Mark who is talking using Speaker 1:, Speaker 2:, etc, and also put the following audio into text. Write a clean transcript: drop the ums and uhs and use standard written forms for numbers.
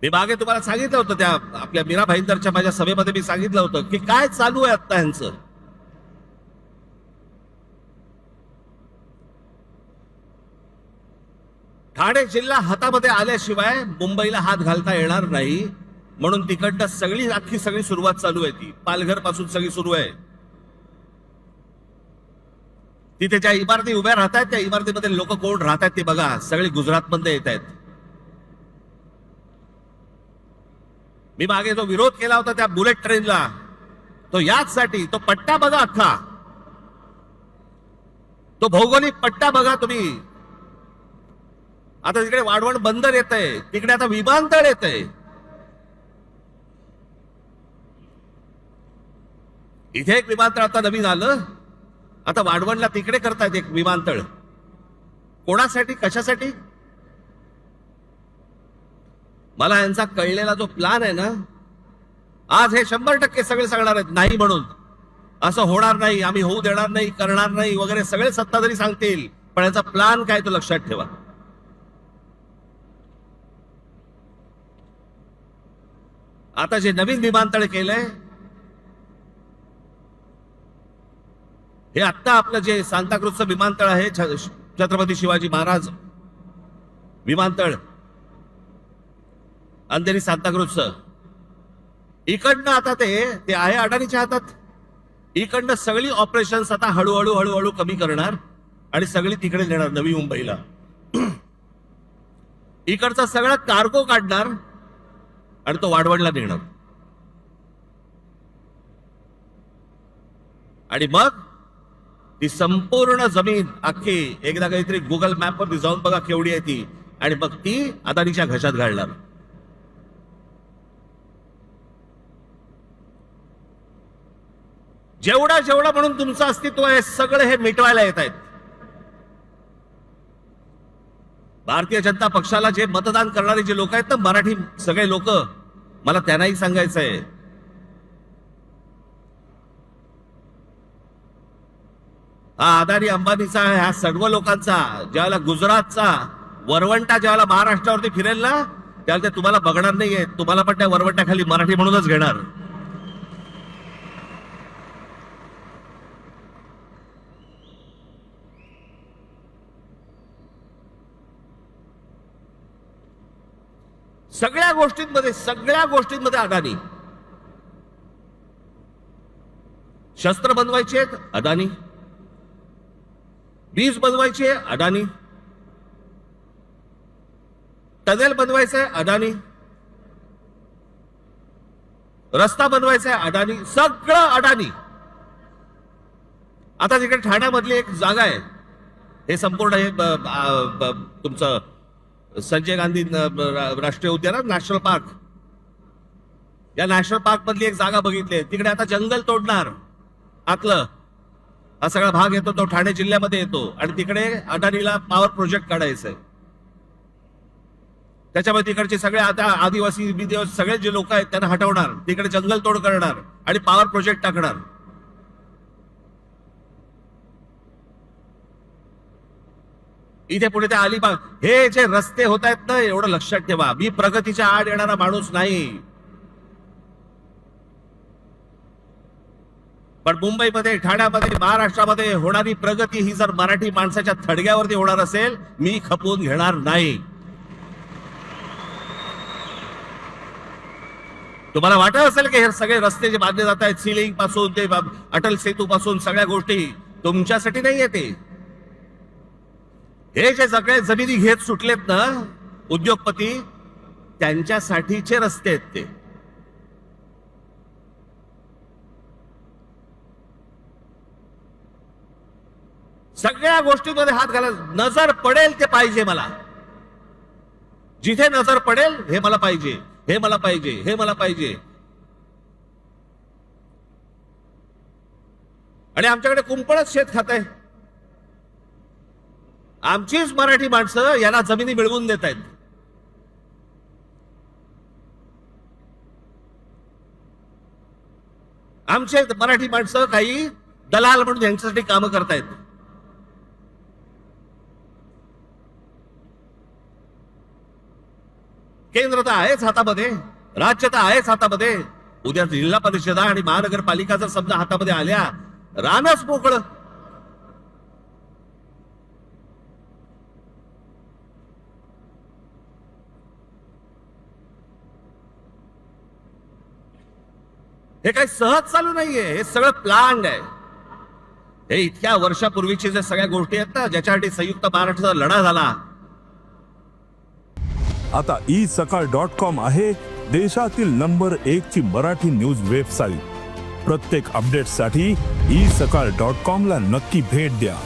Speaker 1: मी मागे तुम्हाला सांगितलं होतं, त्या आपल्या मीरा भाईंदरच्या माझ्या सभेमध्ये मी सांगितलं होतं की काय चालू आहे आता यांचं. ठाणे जिल्हा हातामध्ये आल्याशिवाय मुंबईला हात घालता येणार नाही, म्हणून तिकडनं सगळी सुरुवात चालू आहे. ती पालघर पासून सगळी सुरू आहे. तिथे ज्या इमारती उभ्या राहत आहेत त्या इमारतीमध्ये लोक कोण राहत आहेत ते बघा. सगळे गुजरातमध्ये येत आहेत. मी मागे जो विरोध केला होता त्या बुलेट ट्रेनला, तो याचसाठी. तो पट्टा बघा अख्खा, तो भौगोलिक पट्टा बघा तुम्ही. आता तिकडे वाढवण बंदर येत आहे, तिकडे आता विमानतळ येत आहे. इथे एक विमानतळ आता नवीन आलं, आता वाढवणला तिकडे करतायत एक विमानतळ. कोणासाठी, कशासाठी? मला यांचा कळलेला जो प्लान आहे ना, आज हे 100% सगळे सांगणार आहेत नाही म्हणून. असं होणार नाही, आम्ही होऊ देणार नाही, करणार नाही वगैरे सगळे सत्ताधारी सांगतील, पण याचा प्लान काय तो लक्षात ठेवा. आता जे नवीन विमानतळ केलंय, हे आत्ता आपलं जे सांताक्रूजचं विमानतळ आहे, छत्रपती शिवाजी महाराज विमानतळ, अंधेरी सांताक्रूजचं, इकडनं आता ते आहे अडाणीच्या हातात. इकडनं सगळी ऑपरेशन्स आता हळूहळू हळूहळू कमी करणार आणि सगळी तिकडे नेणार नवी मुंबईला. इकडचा सगळा कार्गो काढणार आणि तो वाढवणला नेणार. आणि मग ती संपूर्ण जमीन अख्खी एकदा काहीतरी गुगल मॅपवर जाऊन बघा केवढी आहे ती, आणि मग ती अदानीच्या घशात घालणार. जेवढा जेवढा म्हणून तुमचं अस्तित्व आहे सगळं हे मिटवायला येत आहेत. भारतीय जनता पक्षाला जे मतदान करणारे जे लोक आहेत ना, मराठी सगळे लोक, मला त्यांनाही सांगायचं आहे, हा अदानी अंबानीचा ह्या सर्व लोकांचा ज्यावेळेला गुजरातचा वरवंटा ज्यावेळेला महाराष्ट्रावरती फिरेल ना, त्यावेळेला ते तुम्हाला बघणार नाहीये. तुम्हाला पण त्या वरवंट्याखाली मराठी म्हणूनच घेणार. सगळ्या गोष्टींमध्ये अदानी. शस्त्र बनवायचे आहेत अदानी, वीज बनवायची आहे अदानी, टनेल बनवायचंय अदानी, रस्ता बनवायचा आहे अदानी, सगळं अदानी. आता तिकडे ठाण्यामधली एक जागा आहे, हे संपूर्ण हे तुमचं संजय गांधी राष्ट्रीय उद्यान, नॅशनल पार्क, या नॅशनल पार्क मधली एक जागा बघितली. तिकडे आता जंगल तोडणार आतलं. हा सगळा भाग येतो तो ठाणे जिल्ह्यामध्ये येतो आणि तिकडे अदानीला पॉवर प्रोजेक्ट काढायचंय. त्याच्यामुळे तिकडचे सगळे आता आदिवासी सगळे जे लोक आहेत त्यांना हटवणार, तिकडे जंगल तोड करणार आणि पॉवर प्रोजेक्ट टाकणार. इथे पुढे ते अलिबाग, हे जे रस्ते होत आहेत ना, एवढं लक्षात ठेवा, मी प्रगतीच्या आड येणारा माणूस नाही. पण मुंबईमध्ये, ठाण्यामध्ये, महाराष्ट्रामध्ये होणारी प्रगती ही जर मराठी माणसाच्या थडग्यावरती होणार असेल, मी खपवून घेणार नाही. तुम्हाला वाटत असेल की हे सगळे रस्ते जे बांधले जात आहेत, सिलिंग पासून ते अटल सेतू पासून सगळ्या गोष्टी तुमच्यासाठी नाही येते. हे जे सगळे जमिनी घेत सुटलेत ना उद्योगपती, त्यांच्यासाठीचे रस्ते आहेत ते. सगळ्या गोष्टींमध्ये हात घाला. नजर पडेल ते पाहिजे मला. जिथे नजर पडेल हे मला पाहिजे, हे मला पाहिजे, हे मला पाहिजे. आणि आमच्याकडे कुंपणच शेत खात आहे. आमचीच मराठी माणसं यांना जमिनी मिळवून देत आहेत. आमचे मराठी माणसं काही दलाल म्हणून यांच्यासाठी कामं करतायत. केंद्र तर आहेच हातामध्ये, राज्य तर आहेच हातामध्ये. उद्या जिल्हा परिषदा आणि महानगरपालिका जर समजा हातामध्ये आल्या, रानच मोकळं. हे काही सहज चालू नाहीये, हे सगळं प्लॅन आहे. हे इतक्या वर्षापूर्वीची जे सगळ्या गोष्टी आहेत ना, ज्याच्यासाठी संयुक्त महाराष्ट्राचा लढा झाला.
Speaker 2: आता isakal.com आहे देशातील नंबर 1 ची मराठी न्यूज वेबसाईट. प्रत्येक अपडेटसाठी isakal.com ला नक्की भेट द्या.